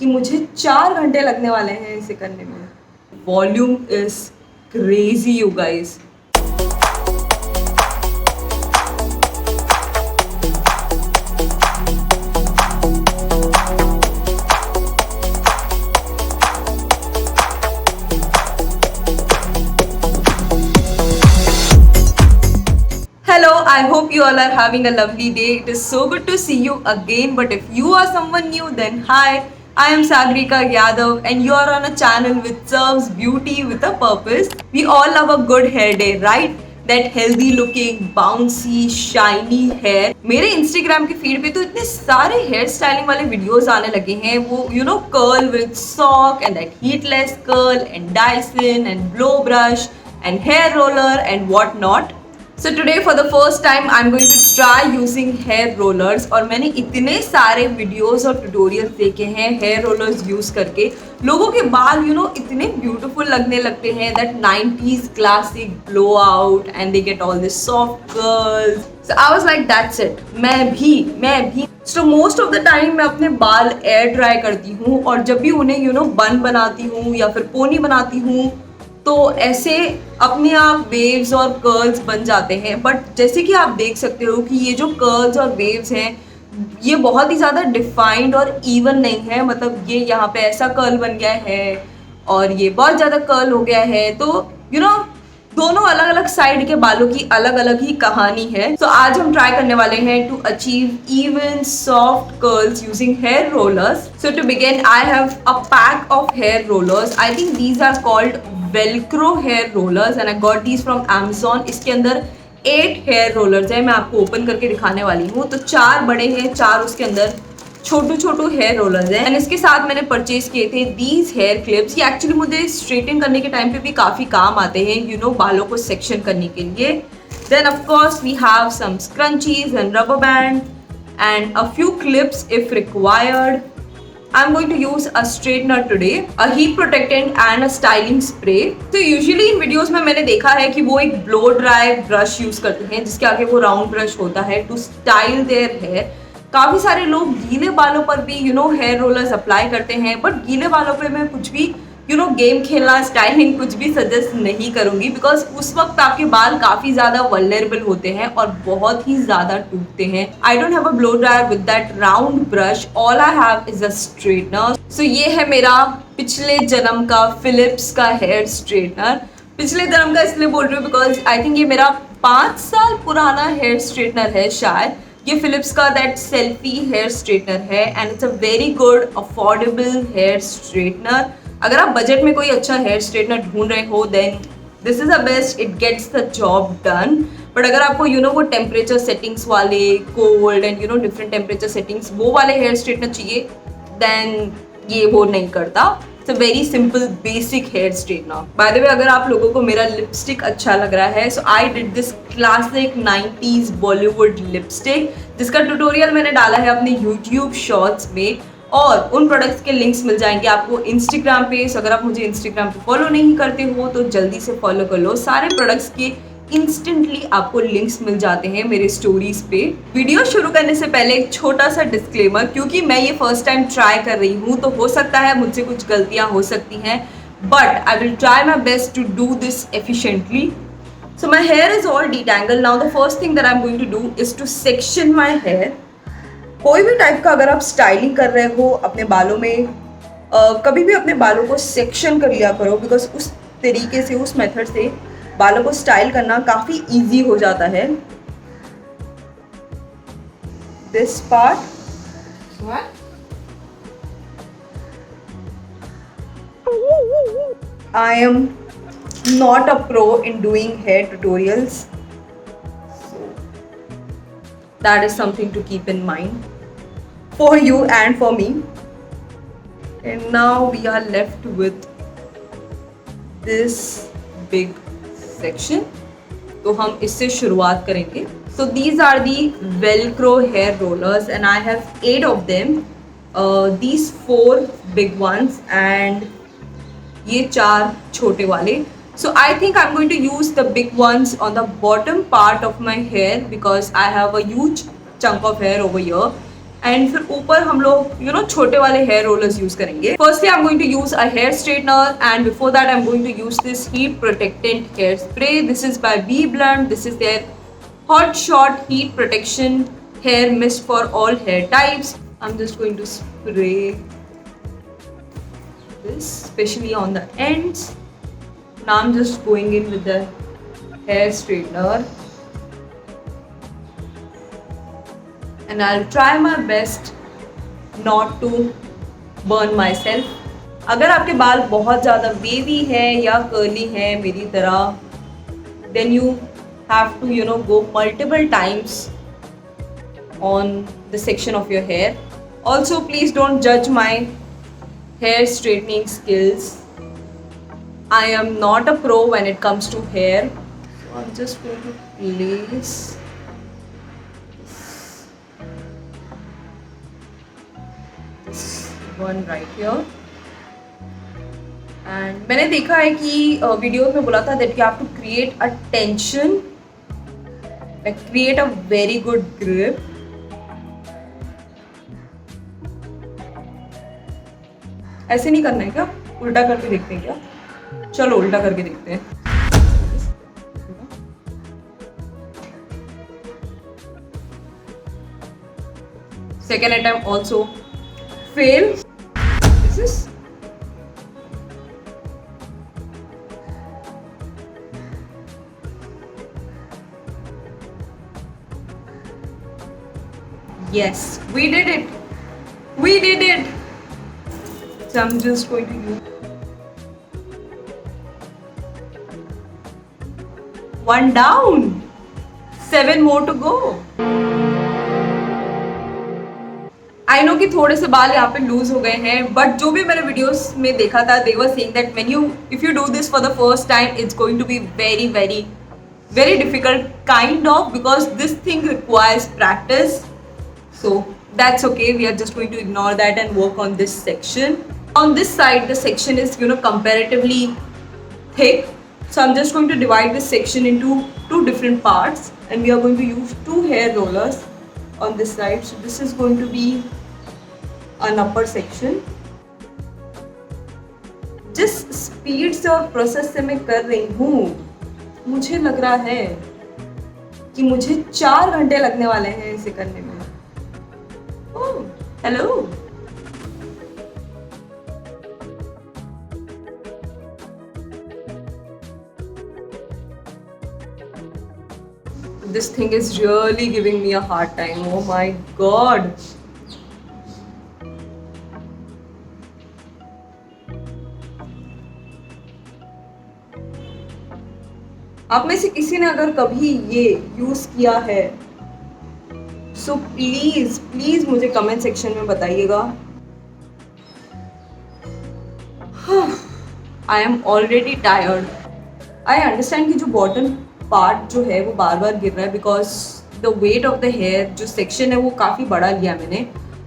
कि मुझे 4 घंटे लगने वाले हैं इसे करने में। Volume is crazy you guys. Hello, I hope you all are having a lovely day. It is so good to see you again. But if you are someone new, then hi, I am Sagrika Yadav, and you are on a channel which serves beauty with a purpose. We all love a good hair day, right? That healthy looking, bouncy, shiny hair. मेरे Instagram के feed पे तो इतने सारे hair styling वाले videos आने लगे हैं. वो curl with sock and that heatless curl and Dyson and blow brush and hair roller and what not. So today for the first time I'm going to try using hair rollers और मैंने इतने सारे videos और tutorials देखे हैं hair rollers use करके लोगों के बाल इतने beautiful लगने लगते हैं that 90s classic blowout and they get all this soft curls. So I was like that's it. मैं भी So most of the time मैं अपने बाल air dry करती हूँ और जब भी उन्हें bun बनाती हूँ या फिर pony बनाती हूँ तो ऐसे अपने आप वेव्स और कर्ल्स बन जाते हैं. बट जैसे कि आप देख सकते हो कि ये जो कर्ल्स और वेव्स हैं ये बहुत ही ज़्यादा डिफाइंड और इवन नहीं है. मतलब ये यहाँ पे ऐसा कर्ल बन गया है और ये बहुत ज़्यादा कर्ल हो गया है. तो दोनों अलग अलग साइड के बालों की अलग अलग ही कहानी है. तो आज हम ट्राई करने वाले हैं to achieve even soft curls using hair rollers. So to begin I have a pack of hair rollers. I think these are called Velcro hair rollers and I got these from Amazon. इसके अंदर 8 hair rollers हैं. मैं आपको open करके दिखाने वाली हूँ. तो 4 बड़े हैं, 4 उसके अंदर छोटू हेयर रोलर्स हैं. एंड इसके साथ मैंने परचेज किए थे दीज हेयर क्लिप्स. ये एक्चुअली मुझे स्ट्रेटन करने के टाइम पे भी काफ़ी काम आते हैं बालों को सेक्शन करने के लिए. Then of course we have some scrunchies and rubber band and a few clips if required. I'm going to use a straightener today, a heat protectant and a styling spray. तो usually इन videos में मैंने देखा है कि वो एक blow dry brush use करते हैं जिसके आगे वो round brush होता है to style their hair. काफ़ी सारे लोग गीले बालों पर भी hair rollers apply करते हैं. बट गीले बालों पे मैं कुछ भी गेम खेलना, स्टाइलिंग कुछ भी सजेस्ट नहीं करूँगी बिकॉज उस वक्त आपके बाल काफ़ी ज़्यादा वल्नरेबल होते हैं और बहुत ही ज़्यादा टूटते हैं. I don't have a blow dryer with that round brush. All I have is a straightener. So ये है मेरा पिछले जन्म का फिलिप्स का हेयर स्ट्रेटनर. पिछले जन्म का इसलिए बोल रही हूँ बिकॉज आई थिंक ये मेरा 5 साल पुराना हेयर स्ट्रेटनर है शायद. ये फिलिप्स का दैट सेल्फी हेयर स्ट्रेटनर है and it's a very good affordable hair straightener. अगर आप बजट में कोई अच्छा हेयर स्ट्रेटनर ढूंढ रहे हो then this is the best. It gets the job done. But अगर आपको वो टेम्परेचर सेटिंग्स वाले cold and different temperature settings वो वाले हेयर स्ट्रेटनर चाहिए देन ये वो नहीं करता. It's a very simple basic hair straightener. By the way अगर आप लोगों को मेरा लिपस्टिक अच्छा लग रहा है so I did this classic 90s Bollywood lipstick जिसका ट्यूटोरियल मैंने डाला है अपने यूट्यूब शॉर्ट्स में और उन प्रोडक्ट्स के लिंक्स मिल जाएंगे आपको इंस्टाग्राम पे. सो अगर आप मुझे इंस्टाग्राम पे फॉलो नहीं करते हो तो जल्दी से फॉलो कर लो. सारे प्रोडक्ट्स के इंस्टेंटली आपको लिंक्स मिल जाते हैं मेरे स्टोरीज पे. वीडियो शुरू करने से पहले एक छोटा सा डिस्क्लेमर क्योंकि मैं ये फर्स्ट टाइम ट्राई कर रही हूँ तो हो सकता है मुझसे कुछ गलतियाँ हो सकती हैं but I will try my best to do this efficiently. So my hair is all detangle now. The first thing that I am going to do is to section my hair. कोई भी type का अगर आप styling कर रहे हो अपने बालों में कभी भी अपने बालों को सेक्शन कर लिया करो बिकॉज उस तरीके से उस मेथड से बालों को स्टाइल करना काफ़ी इजी हो जाता है. This part I am not a pro in doing hair tutorials. That is something to keep in mind for you and for me. And now we are left with this big section. तो हम इससे शुरुआत करेंगे. So these are the Velcro hair rollers and I have 8 of them. These 4 big ones and ये 4 छोटे वाले. So I think I'm going to use the big ones on the bottom part of my hair because I have a huge chunk of hair over here and फिर ऊपर हम लोग छोटे वाले hair rollers use करेंगे. Firstly I am going to use a hair straightener and before that I am going to use this heat protectant hair spray. This is by B blunt. This is their hot shot heat protection hair mist for all hair types. I'm just going to spray this especially on the ends. Now I'm just going in with the hair straightener and I'll try my best not to burn myself. अगर आपके बाल बहुत ज़्यादा wavy है या curly है मेरी तरह, then you have to go multiple times on the section of your hair. Also, please don't judge my hair straightening skills. I am not a pro when it comes to hair. So I'm just going to place this one right here. And मैंने देखा है कि video में बोला था that you have to create a tension, like create a very good grip. ऐसे नहीं करना है क्या? उल्टा करके देखते हैं क्या? चलो उल्टा करके देखते हैं. Second attempt also fail. This is yes, we did it. We did it. So I'm just going to use one down. 7 more to go. I know कि थोड़े से बाल यहाँ पे लूज हो गए हैं, बट जो भी मैंने वीडियोस में देखा था they were saying that when if you do this for the first time it's going to be very very very difficult kind of, because this thing requires practice. So that's okay, we are just going to ignore that and work on this section. On this side the section is comparatively thick, so I'm just going to divide this section into 2 different parts and we are going to use 2 hair rollers on this side. So this is going to be an upper section. जिस speed से और process से मैं कर रही हूँ मुझे लग रहा है कि मुझे 4 घंटे लगने वाले हैं इसे करने में. Oh, hello. This thing is really giving me a hard time. Oh my god. आप में से किसी ने अगर कभी ये यूज किया है सो प्लीज प्लीज मुझे कमेंट सेक्शन में बताइएगा. I am already tired. I understand कि जो बॉटम पार्ट जो है वो बार बार गिर रहा है because the weight of the hair जो सेक्शन है वो काफ़ी बड़ा लिया मैंने.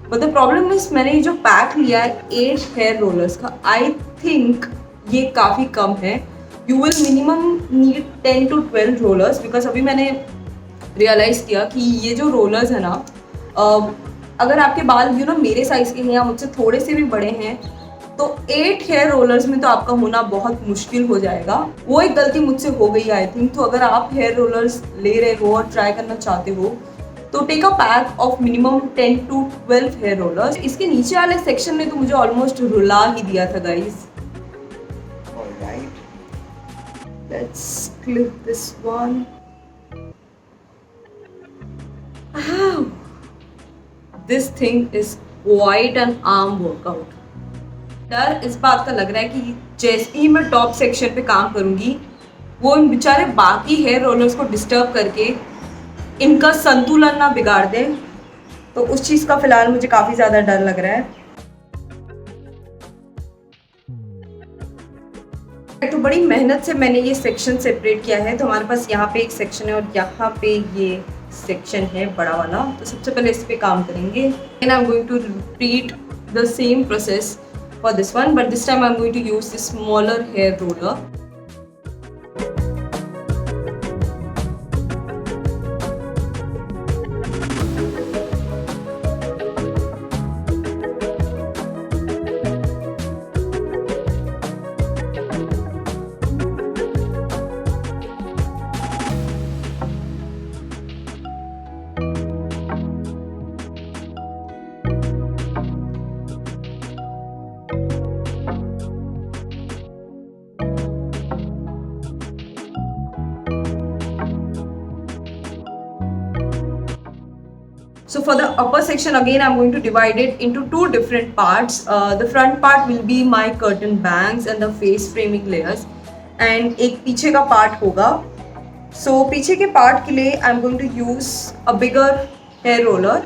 बट द प्रॉब्लम इज मैंने ये जो पैक लिया है 8 हेयर रोलर्स का, आई थिंक ये काफ़ी कम है. You will minimum need 10 to 12 rollers because अभी मैंने रियलाइज़ किया कि ये जो रोलर्स है ना, अगर आपके बाल मेरे साइज़ के हैं या मुझसे थोड़े से भी बड़े हैं तो 8 हेयर रोलर्स में तो आपका होना बहुत मुश्किल हो जाएगा. वो एक गलती मुझसे हो गई आई थिंक. तो अगर आप हेयर रोलर्स ले रहे हो और ट्राई करना चाहते हो तो take a pack of minimum 10 to 12 hair rollers. इसके नीचे वाले सेक्शन ने तो मुझे ऑलमोस्ट रुला ही दिया था guys. Alright, let's clip this one. This thing is quite an arm workout. डर इस बात का लग रहा है कि जैसे ही मैं टॉप सेक्शन पे काम करूंगी वो इन बेचारे बाकी हेयर रोलर्स को डिस्टर्ब करके इनका संतुलन ना बिगाड़ दे. तो उस चीज़ का फिलहाल मुझे काफ़ी ज़्यादा डर लग रहा है. तो बड़ी मेहनत से मैंने ये सेक्शन सेपरेट किया है. तो हमारे पास यहाँ पे एक सेक्शन है और यहाँ पे ये सेक्शन है बड़ा वाला. तो सबसे पहले इस पे काम करेंगे and I am going to repeat the same process for this one, but this time I am going to use this smaller hair roller. for the upper section, again I'm going to divide it into two different parts. The front part will be my curtain bangs and the face framing layers, and एक पीछे का part होगा. So पीछे के part के लिए I'm going to use a bigger hair roller,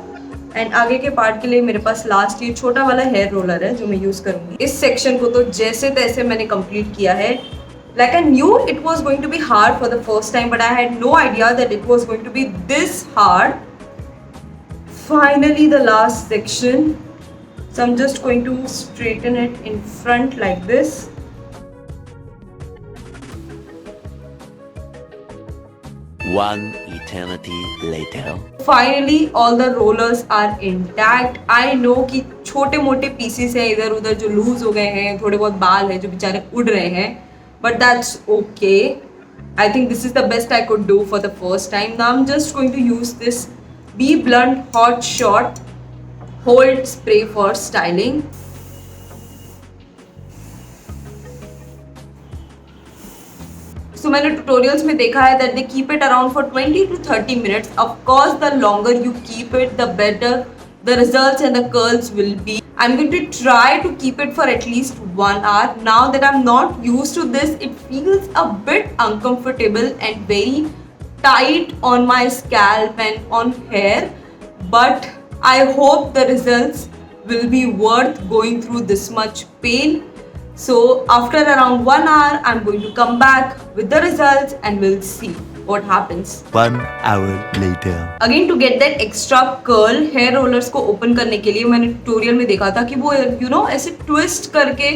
and आगे के part के लिए मेरे पास लास्ट ये छोटा वाला hair roller है जो मैं यूज़ करूँगी. इस section को तो जैसे तैसे मैंने complete किया है. Like I knew it was going to be hard for the first time, but I had no idea that it was going to be this hard. Finally the last section. So I'm just going to straighten it in front like this. One eternity later. Finally all the rollers are intact. I know कि छोटे मोटे pieces हैं इधर उधर जो loose हो गए हैं, थोड़े बहुत बाल हैं जो बेचारे उड़ रहे हैं, but that's okay. I think this is the best I could do for the first time. Now I'm just going to use this Be Blunt Hot Shot Hold Spray for styling. So मैंने tutorials में देखा है that they keep it around for 20 to 30 minutes. Of course, the longer you keep it, the better the results and the curls will be. I'm going to try to keep it for at least 1 hour. Now that I'm not used to this, it feels a bit uncomfortable and very tight on my scalp and on hair. But I hope the results will be worth going through this much pain. So after around 1 hour, I'm going to come back with the results and we'll see what happens. 1 hour later. Again, to get that extra curl, hair rollers को open करने के लिए मैंने tutorial में देखा था कि वो ऐसे twist करके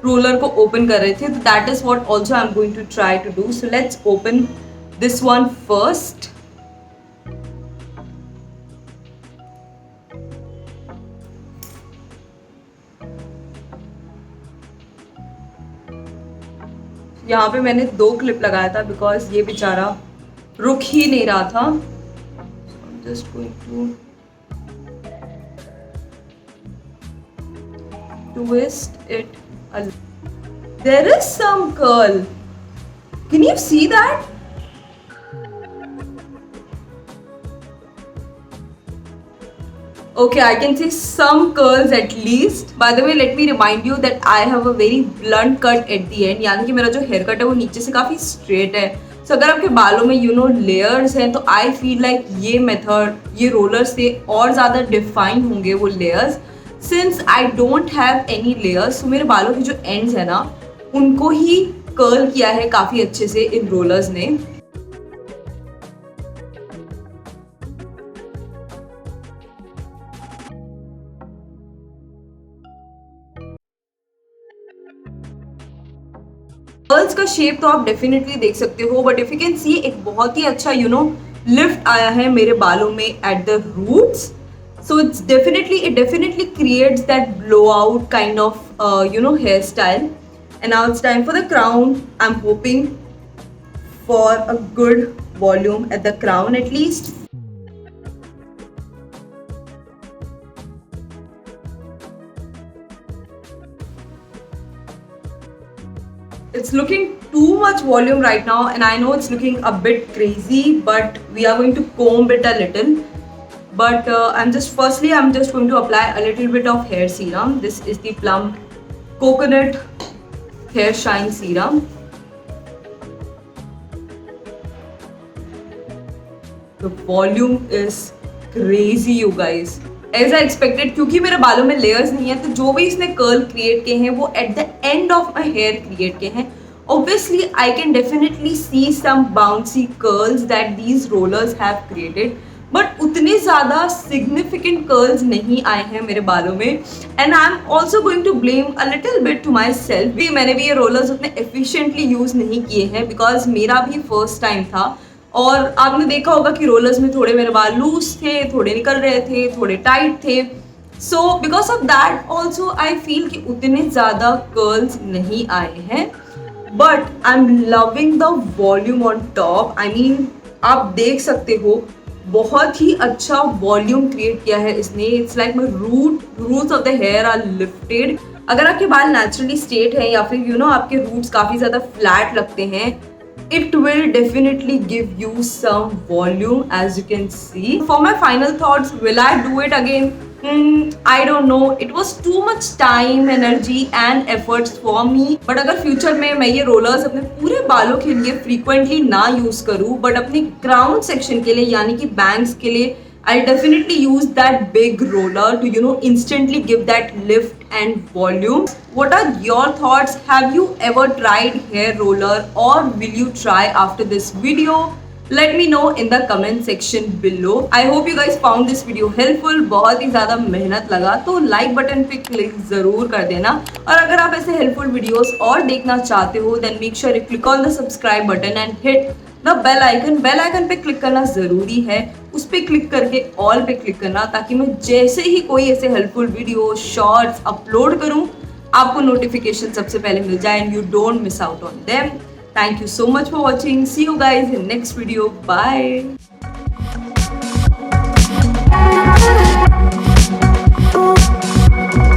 roller को open कर रहे थे. तो that is what also I'm going to try to do. So let's open this one first. यहाँ पे मैंने 2 क्लिप लगाया था बिकॉज ये बेचारा रुक ही नहीं रहा था. So I'm just going to twist it a little. There is some curl. Can you see that? Okay, I can see some curls at least. By the way, let me remind you that I have a very blunt cut at the end. यानी कि मेरा जो hair cut है वो नीचे से काफ़ी straight है. So अगर आपके बालों में लेयर्स हैं तो I feel like ये मेथड, ये रोलर से और ज़्यादा डिफाइन होंगे वो layers. Since I don't have any layers, so मेरे बालों के जो एंड्स हैं ना उनको ही कर्ल किया है काफ़ी अच्छे से इन रोलर्स ने. कर्ल्स का शेप तो आप डेफिनेटली देख सकते हो, but if you can see एक बहुत ही अच्छा लिफ्ट आया है मेरे बालों में at the roots. So it definitely creates that blow out kind of hair style. And now it's time for the crown. I am hoping for a good volume at the crown at least. It's looking too much volume right now, and I know it's looking a bit crazy, but we are going to comb it a little. But I'm just going to apply a little bit of hair serum. This is the Plum Coconut Hair Shine Serum. The volume is crazy, you guys. As I expected, क्योंकि मेरे बालों में layers नहीं है तो जो भी इसने कर्ल क्रिएट किए हैं वो at the end of my hair create किए हैं. Obviously, I can definitely see some bouncy curls that these rollers have created, but उतने ज़्यादा significant curls नहीं आए हैं मेरे बालों में. And I'm also going to blame a little bit to myself. भी मैंने भी ये rollers उतने efficiently use नहीं किए हैं because मेरा भी first time था. और आपने देखा होगा कि रोलर्स में थोड़े मेरे बाल लूज थे, थोड़े निकल रहे थे, थोड़े टाइट थे. So because of that also I feel कि उतने ज़्यादा कर्ल्स नहीं आए हैं. But I am loving the volume on top. I mean आप देख सकते हो बहुत ही अच्छा वॉल्यूम क्रिएट किया है इसने. It's like my roots of the hair are lifted. अगर आपके बाल नेचुरली स्ट्रेट हैं या फिर आपके रूट्स काफ़ी ज़्यादा फ्लैट लगते हैं it will definitely give you some volume, as you can see. For my final thoughts, will I do it again? I don't know. It was too much time, energy and efforts for me. But अगर future में मैं ये rollers अपने पूरे बालों के लिए frequently ना यूज करूँ, बट अपने क्राउन सेक्शन के लिए यानी कि बैंग्स के लिए I'll definitely use that big roller to instantly give that lift and volume. What are your thoughts? Have you ever tried hair roller or will you try after this video? Let me know in the comment section below. I hope you guys found this video helpful. बहुत ही ज़्यादा मेहनत लगा तो like button पे click ज़रूर कर देना, और अगर आप ऐसे हेल्पफुल वीडियोस और देखना चाहते हो then make sure you click on the subscribe button and hit the bell icon पे क्लिक करना जरूरी है. उस पे क्लिक करके ऑल पे क्लिक करना, ताकि मैं जैसे ही कोई ऐसे हेल्पफुल वीडियो शॉर्ट्स अपलोड करूं आपको नोटिफिकेशन सबसे पहले मिल जाए and you don't miss out on them. Thank you so much for watching. See you guys in next video. Bye.